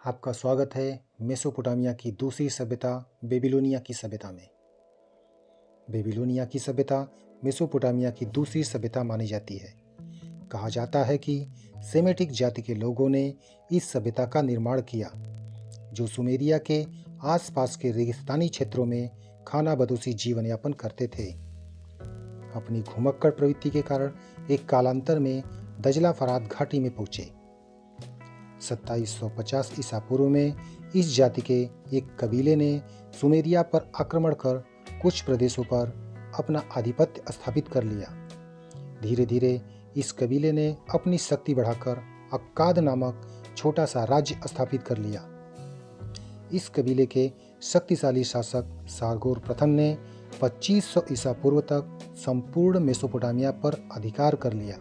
आपका स्वागत है मेसोपोटामिया की दूसरी सभ्यता बेबीलोनिया की सभ्यता में। बेबीलोनिया की सभ्यता मेसोपोटामिया की दूसरी सभ्यता मानी जाती है। कहा जाता है कि सेमेटिक जाति के लोगों ने इस सभ्यता का निर्माण किया, जो सुमेरिया के आसपास के रेगिस्तानी क्षेत्रों में खानाबदोशी जीवन यापन करते थे। अपनी घुमक्कड़ प्रवृत्ति के कारण एक कालांतर में दजला फरात घाटी में पहुंचे। 2750 ईसा पूर्व में इस जाति के एक कबीले ने सुमेरिया पर आक्रमण कर कुछ प्रदेशों पर अपना आधिपत्य स्थापित कर लिया। धीरे धीरे इस कबीले ने अपनी शक्ति बढ़ाकर अक्काद नामक छोटा सा राज्य स्थापित कर लिया। इस कबीले के शक्तिशाली शासक सारगोर प्रथम ने 2500 ईसा पूर्व तक संपूर्ण मेसोपोटामिया पर अधिकार कर लिया।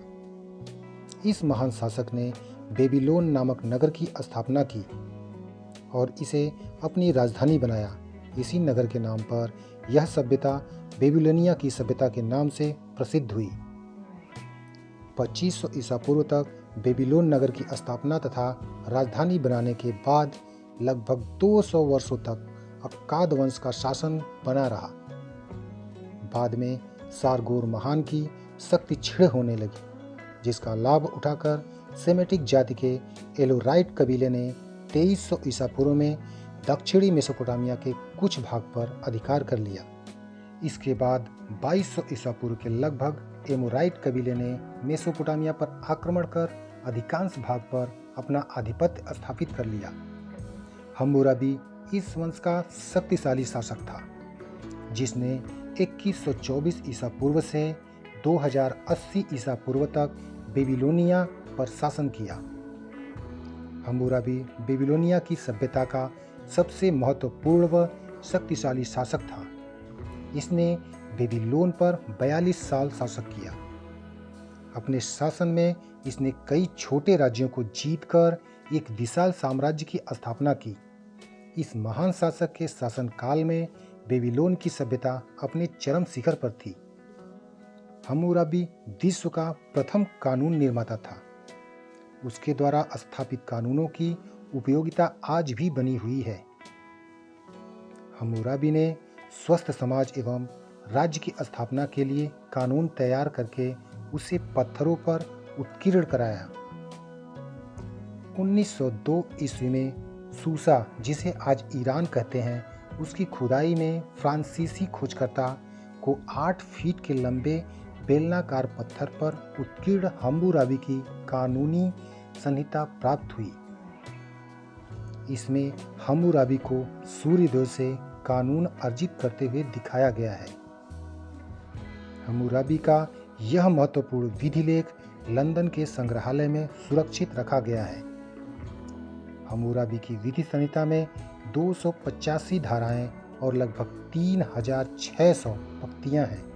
इस महान शासक ने बेबीलोन नामक नगर की स्थापना की और इसे अपनी राजधानी बनाया। इसी नगर के नाम पर यह सभ्यता बेबीलोनिया की सभ्यता के नाम से प्रसिद्ध हुई। 2500 ईसा पूर्व तक बेबीलोन नगर की स्थापना तथा राजधानी बनाने के बाद लगभग 200 वर्षों तक अक्काद वंश का शासन बना रहा। बाद में सारगोर महान की शक्ति क्षीण होने लगी, जिसका लाभ उठाकर सेमेटिक जाति के एलोराइट कबीले ने 2300 ईसा पूर्व में दक्षिणी मेसोपोटामिया के कुछ भाग पर अधिकार कर लिया। इसके बाद 2200 ईसा पूर्व के लगभग एमोराइट कबीले ने मेसोपोटामिया पर आक्रमण कर अधिकांश भाग पर अपना आधिपत्य स्थापित कर लिया। हम्मुराबी इस वंश का शक्तिशाली शासक था, जिसने 2124 ईसा पूर्व से 2080 ईसा पूर्व तक बेबीलोनिया पर शासन किया। हम्मुराबी बेबीलोनिया की सभ्यता का सबसे महत्वपूर्ण व शक्तिशाली शासक था। इसने बेबीलोन पर 42 साल शासन किया। अपने शासन में इसने कई छोटे राज्यों को जीतकर एक विशाल साम्राज्य की स्थापना की। इस महान शासक के शासनकाल में बेबीलोन की सभ्यता अपने चरम शिखर पर थी। हम्मुराबी विश्व का प्रथम कानून निर्माता था। उसके द्वारा स्थापित कानूनों की उपयोगिता आज भी बनी हुई है। हम्मुराबी ने स्वस्थ समाज एवं राज्य की स्थापना के लिए कानून तैयार करके उसे पत्थरों पर उत्कीर्ण कराया। 1902 ईस्वी में सूसा, जिसे आज ईरान कहते हैं, उसकी खुदाई में फ्रांसीसी खोजकर्ता को 8 फीट के लंबे बेलनाकार पत्थर पर उत्कीर्ण हम्मुराबी की कानूनी संहिता प्राप्त हुई। इसमें हम्मुराबी को सूर्यदेव से कानून अर्जित करते हुए दिखाया गया है। हम्मुराबी का यह महत्वपूर्ण विधि लेख लंदन के संग्रहालय में सुरक्षित रखा गया है। हम्मुराबी की विधि संहिता में 285 धाराएं और लगभग 3600 पंक्तियां हैं।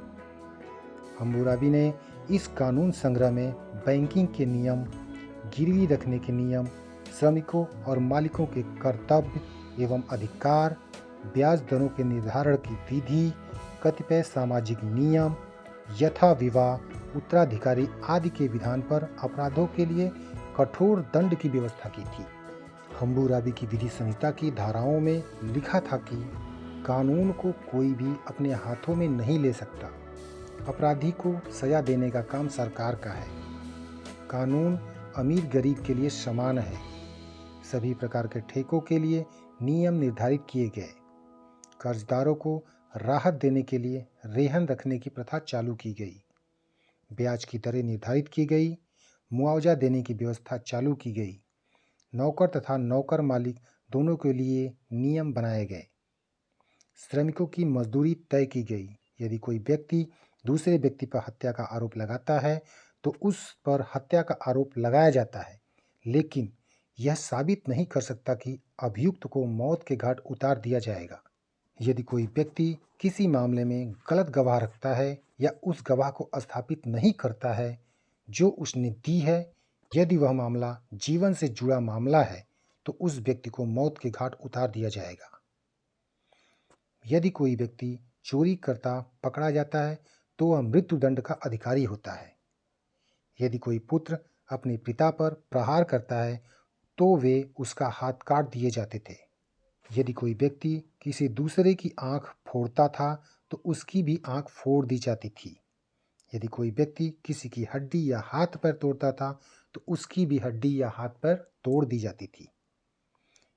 हम्मुराबी ने इस कानून संग्रह में बैंकिंग के नियम, गिरवी रखने के नियम, श्रमिकों और मालिकों के कर्तव्य एवं अधिकार, ब्याज दरों के निर्धारण की विधि, कतिपय सामाजिक नियम, यथा विवाह, उत्तराधिकारी आदि के विधान पर अपराधों के लिए कठोर दंड की व्यवस्था की थी। हम्मुराबी की विधि संहिता की धाराओं में लिखा था कि कानून को कोई भी अपने हाथों में नहीं ले सकता। अपराधी को सजा देने का काम सरकार का है। कानून अमीर गरीब के लिए समान है। सभी प्रकार के ठेकों के लिए नियम निर्धारित किए गए। कर्जदारों को राहत देने के लिए रेहन रखने की प्रथा चालू की गई। ब्याज की दरें निर्धारित की गई। मुआवजा देने की व्यवस्था चालू की गई। नौकर तथा नौकर मालिक दोनों के लिए नियम बनाए गए। श्रमिकों की मजदूरी तय की गई। यदि कोई व्यक्ति दूसरे व्यक्ति पर हत्या का आरोप लगाता है तो उस पर हत्या का आरोप लगाया जाता है, लेकिन यह साबित नहीं कर सकता कि अभियुक्त को मौत के घाट उतार दिया जाएगा। यदि कोई व्यक्ति किसी मामले में गलत गवाह रखता है या उस गवाह को स्थापित नहीं करता है जो उसने दी है, यदि वह मामला जीवन से जुड़ा मामला है तो उस व्यक्ति को मौत के घाट उतार दिया जाएगा। यदि कोई व्यक्ति चोरी करता पकड़ा जाता है तो वह मृत्युदंड का अधिकारी होता है। यदि कोई पुत्र अपने पिता पर प्रहार करता है तो वे उसका हाथ काट दिए जाते थे। यदि कोई व्यक्ति किसी दूसरे की आंख फोड़ता था तो उसकी भी आंख फोड़ दी जाती थी। यदि कोई व्यक्ति किसी की हड्डी या हाथ पैर तोड़ता था तो उसकी भी हड्डी या हाथ पैर तोड़ दी जाती थी।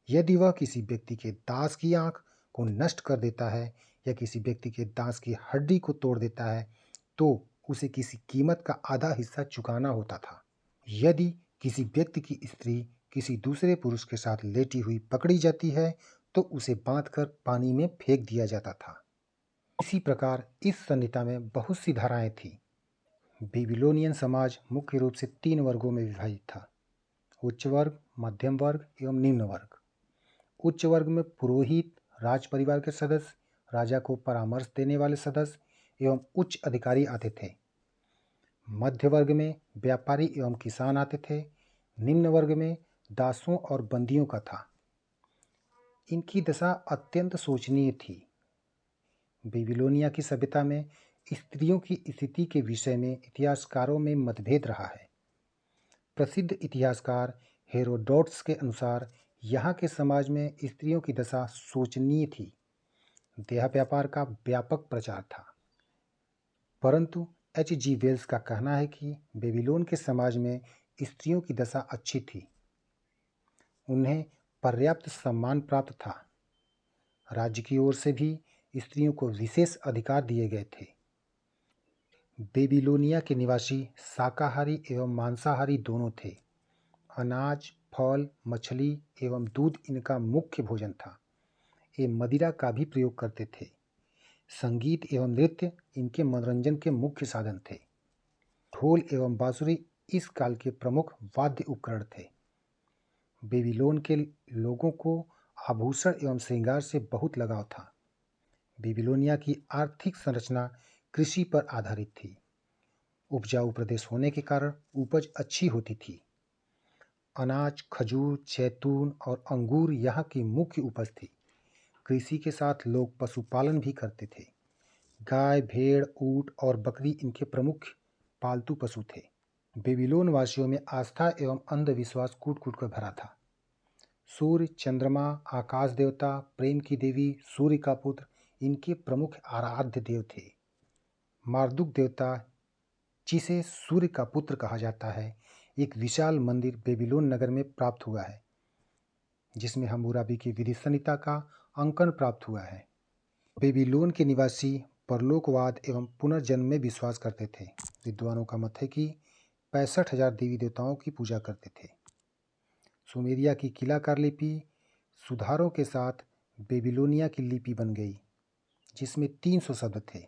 यदि वह किसी व्यक्ति के दांत की आंख को नष्ट कर देता है या किसी व्यक्ति के दांत की हड्डी को तोड़ देता है तो उसे किसी कीमत का आधा हिस्सा चुकाना होता था। यदि किसी व्यक्ति की स्त्री किसी दूसरे पुरुष के साथ लेटी हुई पकड़ी जाती है तो उसे बांधकर पानी में फेंक दिया जाता था। इसी प्रकार इस संहिता में बहुत सी धाराएं थीं। बेबीलोनियन समाज मुख्य रूप से 3 वर्गों में विभाजित था: उच्च वर्ग, मध्यम वर्ग एवं निम्न वर्ग। उच्च वर्ग में पुरोहित, राज परिवार के सदस्य, राजा को परामर्श देने वाले सदस्य एवं उच्च अधिकारी आते थे। मध्य वर्ग में व्यापारी एवं किसान आते थे। निम्न वर्ग में दासों और बंदियों का था। इनकी दशा अत्यंत शोचनीय थी। बेबीलोनिया की सभ्यता में स्त्रियों की स्थिति के विषय में इतिहासकारों में मतभेद रहा है। प्रसिद्ध इतिहासकार हेरोडोटस के अनुसार यहाँ के समाज में स्त्रियों की दशा शोचनीय थी। देह व्यापार का व्यापक प्रचार था। परंतु H.G. वेल्स का कहना है कि बेबीलोन के समाज में स्त्रियों की दशा अच्छी थी। उन्हें पर्याप्त सम्मान प्राप्त था। राज्य की ओर से भी स्त्रियों को विशेष अधिकार दिए गए थे। बेबीलोनिया के निवासी शाकाहारी एवं मांसाहारी दोनों थे। अनाज, फल, मछली एवं दूध इनका मुख्य भोजन था। ये मदिरा का भी प्रयोग करते थे। संगीत एवं नृत्य इनके मनोरंजन के मुख्य साधन थे। ढोल एवं बांसुरी इस काल के प्रमुख वाद्य उपकरण थे। बेबीलोन के लोगों को आभूषण एवं श्रृंगार से बहुत लगाव था। बेबीलोनिया की आर्थिक संरचना कृषि पर आधारित थी। उपजाऊ प्रदेश होने के कारण उपज अच्छी होती थी। अनाज, खजूर, जैतून और अंगूर यहाँ की मुख्य उपज थी। कृषि के साथ लोग पशुपालन भी करते थे। गाय, भेड़, ऊंट और बकरी इनके प्रमुख पालतू पशु थे। बेबीलोन वासियों में आस्था एवं अंधविश्वास कूट-कूट कर भरा था। सूर्य, चंद्रमा, आकाश देवता, प्रेम की देवी, सूर्य का पुत्र इनके प्रमुख आराध्य देव थे। मार्दुक देवता, जिसे सूर्य का पुत्र कहा जाता है, एक विशाल मंदिर बेबीलोन नगर में प्राप्त हुआ है, जिसमें हम्मुराबी की विधि संहिता का अंकन प्राप्त हुआ है। बेबीलोन के निवासी परलोकवाद एवं पुनर्जन्म में विश्वास करते थे। विद्वानों का मत है कि 65,000 देवी देवताओं की पूजा करते थे। सुमेरिया की किलाकार लिपि सुधारों के साथ बेबीलोनिया की लिपि बन गई, जिसमें 300 शब्द थे।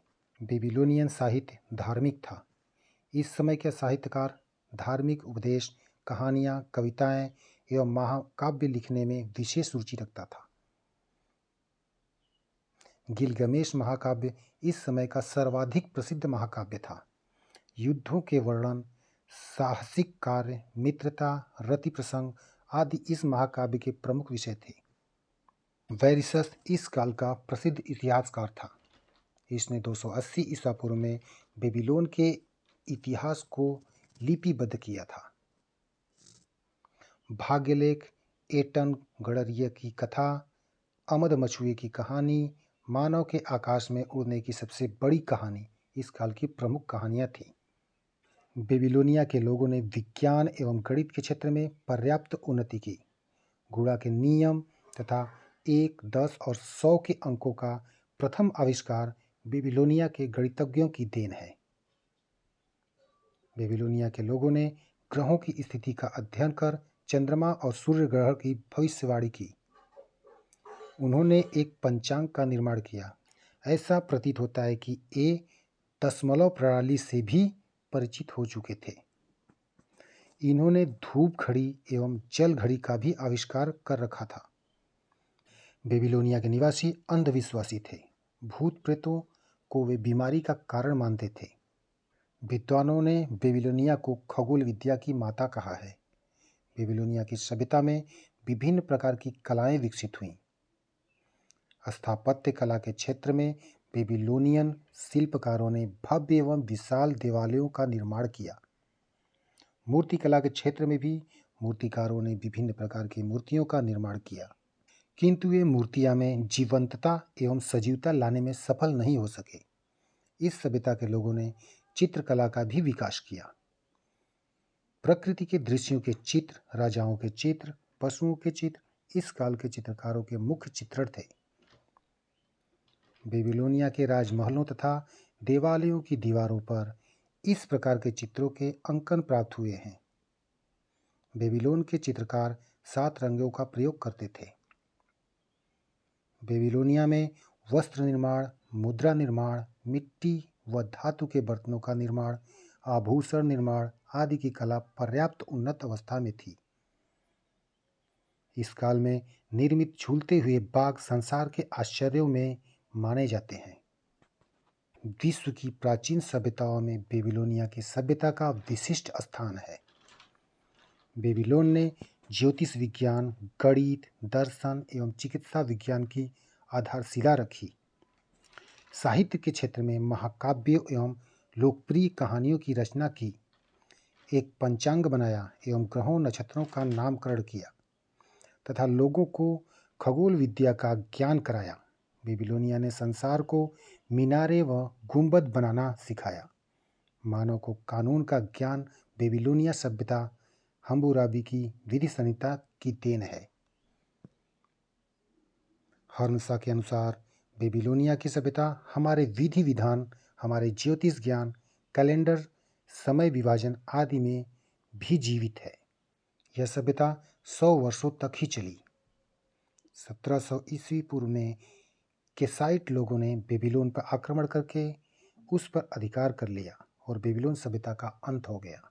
बेबीलोनियन साहित्य धार्मिक था। इस समय के साहित्यकार धार्मिक उपदेश, कहानियाँ, कविताएं एवं महाकाव्य लिखने में विशेष रुचि रखता था। गिलगमेश महाकाव्य इस समय का सर्वाधिक प्रसिद्ध महाकाव्य था। युद्धों के वर्णन, साहसिक कार्य, मित्रता, रति प्रसंग आदि इस महाकाव्य के प्रमुख विषय थे। वेरिसस इस काल का प्रसिद्ध इतिहासकार था। इसने 280 ईसा पूर्व में बेबीलोन के इतिहास को लिपिबद्ध किया था। भाग्यलेख, एटन गड़रिया की कथा, अमद मछुए की कहानी, मानव के आकाश में उड़ने की सबसे बड़ी कहानी इस काल की प्रमुख कहानियां थीं। बेबीलोनिया के लोगों ने विज्ञान एवं गणित के क्षेत्र में पर्याप्त उन्नति की। गुणा के नियम तथा 1, 10 और 100 के अंकों का प्रथम आविष्कार बेबीलोनिया के गणितज्ञों की देन है। बेबीलोनिया के लोगों ने ग्रहों की स्थिति का अध्ययन कर चंद्रमा और सूर्य ग्रहण की भविष्यवाणी की। उन्होंने एक पंचांग का निर्माण किया। ऐसा प्रतीत होता है कि ये दशमलव प्रणाली से भी परिचित हो चुके थे। इन्होंने धूप घड़ी एवं जल घड़ी का भी आविष्कार कर रखा था। बेबीलोनिया के निवासी अंधविश्वासी थे। भूत प्रेतों को वे बीमारी का कारण मानते थे। विद्वानों ने बेबीलोनिया को खगोल विद्या की माता कहा है। बेबीलोनिया की सभ्यता में विभिन्न प्रकार की कलाएं विकसित हुईं। स्थापत्य कला के क्षेत्र में बेबीलोनियन शिल्पकारों ने भव्य एवं विशाल देवालयों का निर्माण किया। मूर्ति कला के क्षेत्र में भी मूर्तिकारों ने विभिन्न प्रकार की मूर्तियों का निर्माण किया, किंतु ये मूर्तियां में जीवंतता एवं सजीवता लाने में सफल नहीं हो सके। इस सभ्यता के लोगों ने चित्रकला का भी विकास किया। प्रकृति के दृश्यों के चित्र, राजाओं के चित्र, पशुओं के चित्र इस काल के चित्रकारों के मुख्य चित्रण थे। बेबीलोनिया के राजमहलों तथा देवालयों की दीवारों पर इस प्रकार के चित्रों के अंकन प्राप्त हुए हैं। बेबीलोन के चित्रकार 7 रंगों का प्रयोग करते थे। बेबीलोनिया में वस्त्र निर्माण, मुद्रा निर्माण, मिट्टी व धातु के बर्तनों का निर्माण, आभूषण निर्माण आदि की कला पर्याप्त उन्नत अवस्था में थी। इस काल में निर्मित झूलते हुए बाग संसार के आश्चर्यों में माने जाते हैं। विश्व की प्राचीन सभ्यताओं में बेबीलोनिया की सभ्यता का विशिष्ट स्थान है। बेबीलोन ने ज्योतिष विज्ञान, गणित, दर्शन एवं चिकित्सा विज्ञान की आधारशिला रखी। साहित्य के क्षेत्र में महाकाव्यों एवं लोकप्रिय कहानियों की रचना की, एक पंचांग बनाया एवं ग्रहों नक्षत्रों का नामकरण किया तथा लोगों को खगोल विद्या का ज्ञान कराया। बेबीलोनिया ने संसार को मीनारे व गुंबद बनाना सिखाया। मानव को कानून का ज्ञान बेबीलोनिया सभ्यता हम्मुराबी की विधि संहिता की देन है। हर्मशा के अनुसार बेबीलोनिया की सभ्यता हमारे विधि विधान, हमारे ज्योतिष ज्ञान, कैलेंडर, समय विभाजन आदि में भी जीवित है। यह सभ्यता 100 वर्षों तक ही चली। 1700 ईस्वी पूर्व में केसाइट लोगों ने बेबीलोन पर आक्रमण करके उस पर अधिकार कर लिया और बेबीलोन सभ्यता का अंत हो गया।